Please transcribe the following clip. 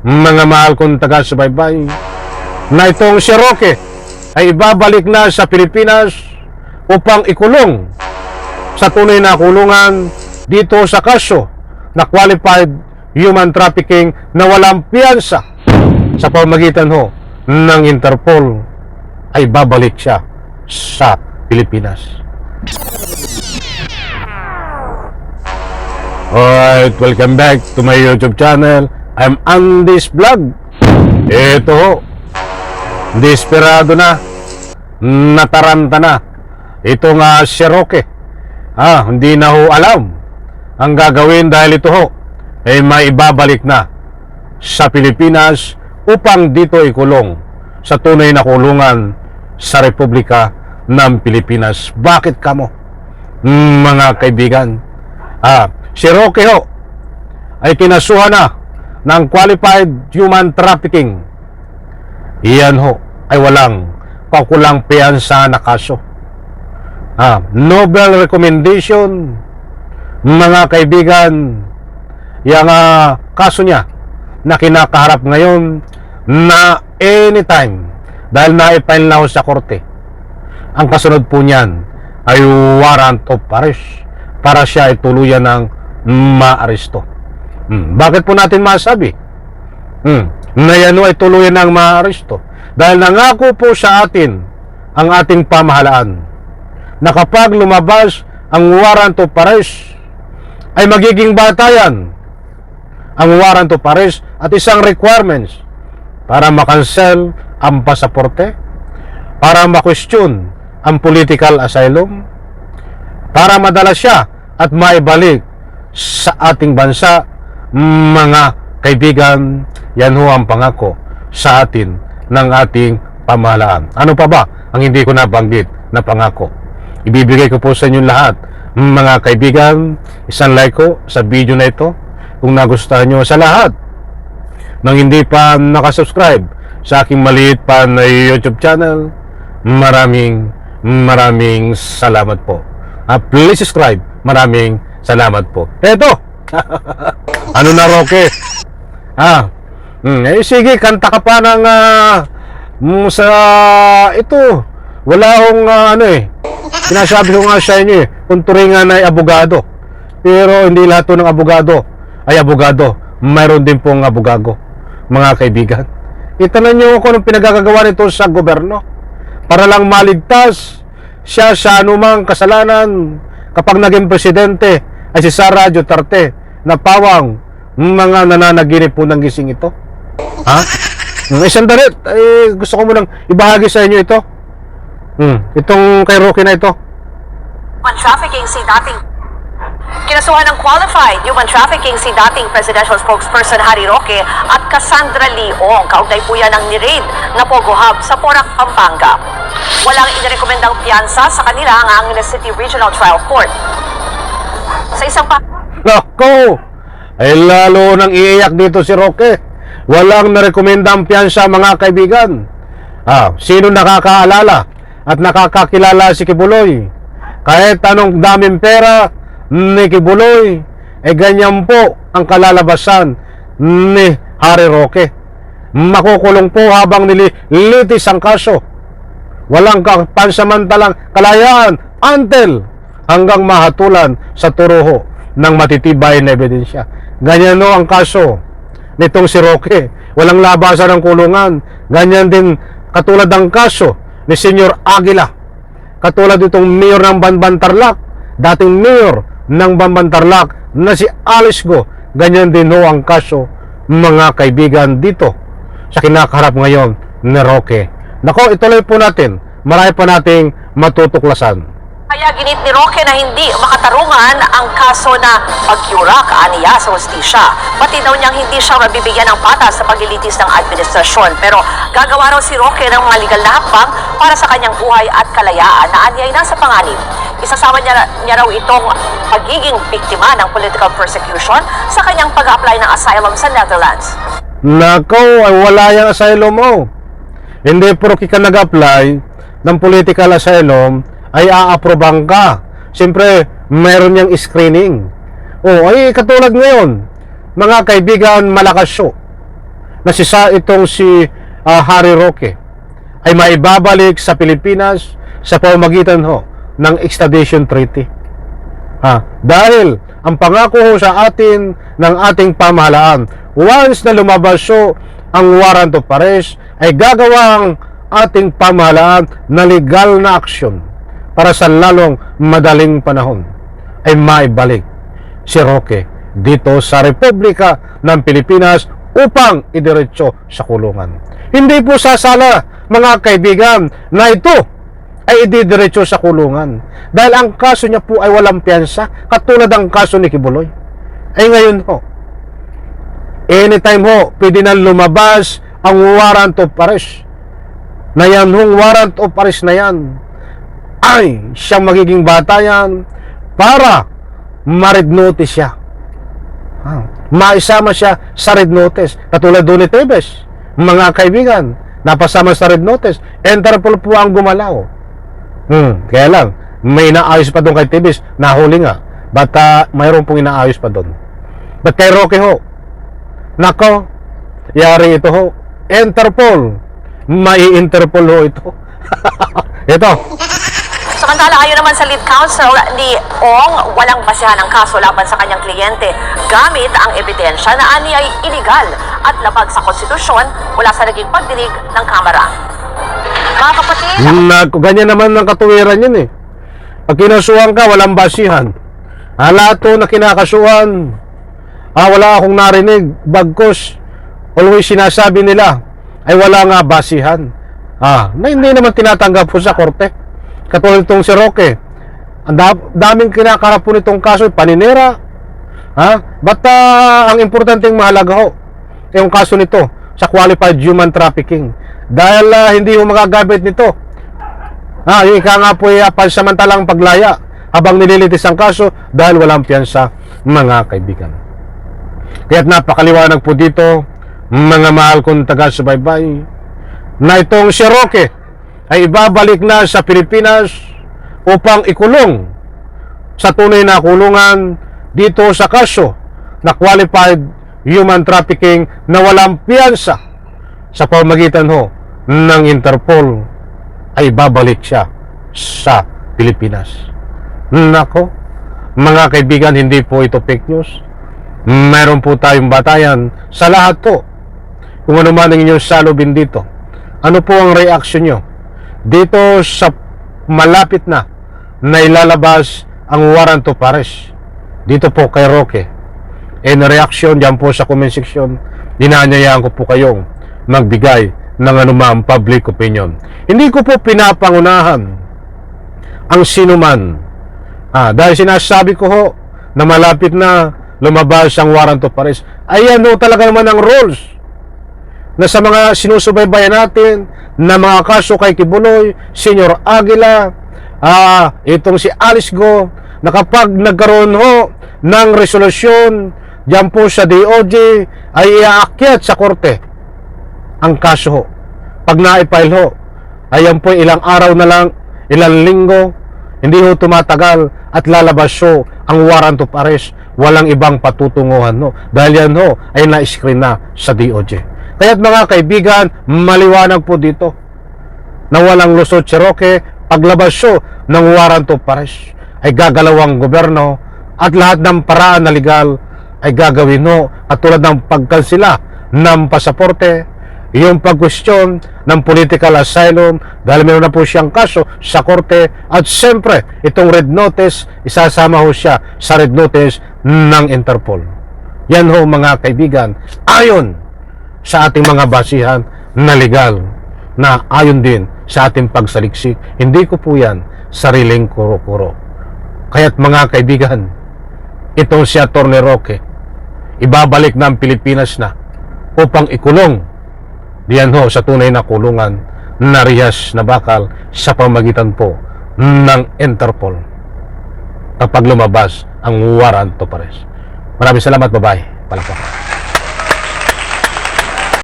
mga mahal kong taga-subaybay, na itong si Roque ay ibabalik na sa Pilipinas upang ikulong sa tunay na kulungan dito sa kaso na qualified human trafficking na walang piyansa sa pamagitan ho ng Interpol, ay babalik siya sa Pilipinas. Alright, welcome back to my YouTube channel. I'm Andy's Vlog. Ito ho, desperado na, nataranta na itong si Roque. Hindi na ho alam ang gagawin dahil ito ho ay maibabalik na sa Pilipinas upang dito ikulong sa tunay na kulungan sa Republika ng Pilipinas. Bakit kamo, mga kaibigan? Si Roque ho ay kinasuhan na ng qualified human trafficking. Iyan ho ay walang kakulang piyansa na kaso. Nobel recommendation, mga kaibigan, yung kaso niya na kinakaharap ngayon na anytime, dahil na-file na ho sa korte, ang kasunod po niyan ay warrant of arrest para siya ay tuluyan ng maaresto. Bakit po natin masabi na yan ay tuluyan ng maaresto? Dahil nangako po sa atin ang ating pamahalaan na kapag lumabas ang warrant of arrest ay magiging batayan ang warrant of arrest at isang requirements para makancel ang pasaporte, para ma-question ang political asylum, para madala siya at maibalik sa ating bansa. Mga kaibigan, yan ho ang pangako sa atin ng ating pamahalaan. Ano pa ba ang hindi ko nabanggit na pangako? Ibibigay ko po sa inyo lahat, mga kaibigan. Isang like ko sa video na ito kung nagustuhan nyo. Sa lahat ng hindi pa nakasubscribe sa aking maliit pa na YouTube channel, maraming salamat po. Please subscribe. Maraming salamat po. Eto, ano na, Roque? Sige, kanta ka pa ng sa ito. Wala akong sinasabi ko nga sa inyo kung turingan ay abogado. Pero hindi lahat ng abogado ay abogado. Mayroon din pong abogado, mga kaibigan. Itanan nyo kung anong pinagagagawa nito sa gobyerno para lang maligtas siya sa anumang kasalanan kapag naging presidente ay si Sara Duterte na pawang mga nananaginip po ng gising ito. Isang dalit, gusto ko munang ibahagi sa inyo ito. Itong kay Roque na ito. Human trafficking si dating kinasuhan ng qualified human trafficking si dating presidential spokesperson Harry Roque at Cassandra Leong. Kaugnay po yan ng ni-raid na Pogo Hub sa Porac, Pampanga. Walang inirekomendang piyansa sa kanila ang Angeles City Regional Trial Court. Sa isang Nako, ay lalo nang iiyak dito si Roque. Walang narekomendang piyansa, mga kaibigan. Sino nakakaalala at nakakakilala si Kibuloy? Kahit anong daming pera ni Kibuloy, ganyan po ang kalalabasan ni Harry Roque. Makukulong po habang nililitis ang kaso. Walang pansamantalang kalayaan until hanggang mahatulan sa turuho ng matitibay na ebidensya. Ganyan no ang kaso nitong si Roque. Walang labasan ng kulungan. Ganyan din katulad ng kaso ni Senyor Aguila. Katulad itong mayor ng Banbantarlac, dating mayor ng Banbantarlac na si Alice Go. Ganyan din no ang kaso, mga kaibigan, dito sa kinakaharap ngayon ni Roque. Nako, ituloy po natin. Marami pa nating matutuklasan. Kaya ginit ni Roque na hindi makatarungan ang kaso na pagyura kaaniya sa hustisya. Pati daw niyang hindi siya mabibigyan ng patas sa paglilitis ng administrasyon. Pero gagawa raw si Roque ng mga legal na hakbang para sa kanyang buhay at kalayaan na anyay nasa panganib. Isasama niya raw itong pagiging biktima ng political persecution sa kanyang pag-apply ng asylum sa Netherlands. Nako, ay wala yung asylum mo. Hindi porke ka nag-apply ng political asylum ay aaproban ka. Siyempre, meron niyang screening. Ay katulad ngayon, mga kaibigan, malakas siya na itong si Harry Roque ay maibabalik sa Pilipinas sa pamamagitan ho ng extradition treaty. Dahil ang pangako ho sa atin ng ating pamahalaan, once na lumabas ho ang warrant of arrest, ay gagawang ating pamahalaan na legal na aksyon para sa lalong madaling panahon ay maibalik si Roque dito sa Republika ng Pilipinas upang idiretso sa kulungan. Hindi po sasala, mga kaibigan, na ito ay ididiretso sa kulungan dahil ang kaso niya po ay walang piyansa, katulad ang kaso ni Kibuloy. Ay ngayon ho, anytime ho, pwede na lumabas ang warrant of arrest. Na yan hong warrant of arrest na yan ay siyang magiging batayan para ma-red notice siya. Maisama siya sa red notice. Katulad doon ni Tebes, mga kaibigan, napasama sa red notice. Interpol po ang gumalaw. Kaya lang, may inaayos pa doon kay Tebes, nahuli nga. But mayroon pong inaayos pa doon. But kay Roque ho, nako, yari ito ho, Interpol, mai-Interpol ho ito. Ito. Samantala, ayon naman sa lead counsel ni Ong, walang basehan ang kaso laban sa kanyang kliyente gamit ang ebidensya na ani ay iligal at labag sa konstitusyon mula sa naging pagdinig ng Kamara. Mga kapatid, Ganyan naman ng katuwiran yun eh. Pag kinasuhan ka, walang basihan. Lahat to na kinakasuhan, wala akong narinig, bagkos always sinasabi nila ay wala nga basihan. Na hindi naman tinatanggap po sa korte. Katulad itong si Roque, ang daming kinakarap po nitong kaso, paninira. But ang importanteng mahalaga ho, yung kaso nito sa qualified human trafficking. Dahil hindi mo magagamit nito. Yung ika nga po ay pansamantalang paglaya habang nililitis ang kaso dahil walang piyansa, mga kaibigan. Kaya't napakaliwanag po dito, mga mahal kong taga-subaybay, na itong si Roque ay ibabalik na sa Pilipinas upang ikulong sa tunay na kulungan dito sa kaso na qualified human trafficking na walang piyansa sa pamamagitan ho ng Interpol ay babalik siya sa Pilipinas. Nako, mga kaibigan, hindi po ito fake news. Meron po tayong batayan sa lahat po. Kung ano man ang inyong salubin dito, ano po ang reaction nyo dito sa malapit na ilalabas ang warrant of arrest dito po kay Roque? And reaction dyan po sa comment section, dinanyayaan ko po kayong magbigay ng anumang public opinion. Hindi ko po pinapangunahan ang sinuman, dahil sinasabi ko ho na malapit na lumabas ang warrant of arrest. Ayan ho talaga naman ang rules na sa mga sinusubaybayan natin na mga kaso kay Kibuloy, Senyor Aguila, itong si Alice Go, na kapag nagkaroon ho ng resolusyon diyan po sa DOJ, ay iaakyat sa korte ang kaso ho. Pag na-file ho, ayan po ilang araw na lang, ilang linggo, hindi ho tumatagal at lalabas ho ang warrant of arrest. Walang ibang patutunguhan ho, dahil yan ho ay na-screen na sa DOJ. Kaya't mga kaibigan, maliwanag po dito na walang lusot si Roque. Paglabas ho ng warrant of arrest ay gagalaw ang gobyerno at lahat ng paraan na legal ay gagawin ho, at tulad ng pagkansila ng pasaporte, yung pagkwestiyon ng political asylum dahil meron na po siyang kaso sa korte, at siyempre itong red notice, isasama ho siya sa red notice ng Interpol. Yan ho mga kaibigan, ayon sa ating mga basihan na legal, na ayon din sa ating pagsaliksik. Hindi ko po yan sariling kuro-kuro. Kaya't mga kaibigan, itong si Atty. Roque, ibabalik na ang Pilipinas na upang ikulong diyan ho sa tunay na kulungan na rihas na bakal sa pamagitan po ng Interpol kapag lumabas ang warrant of arrest. Maraming salamat, bye-bye. Palakpak.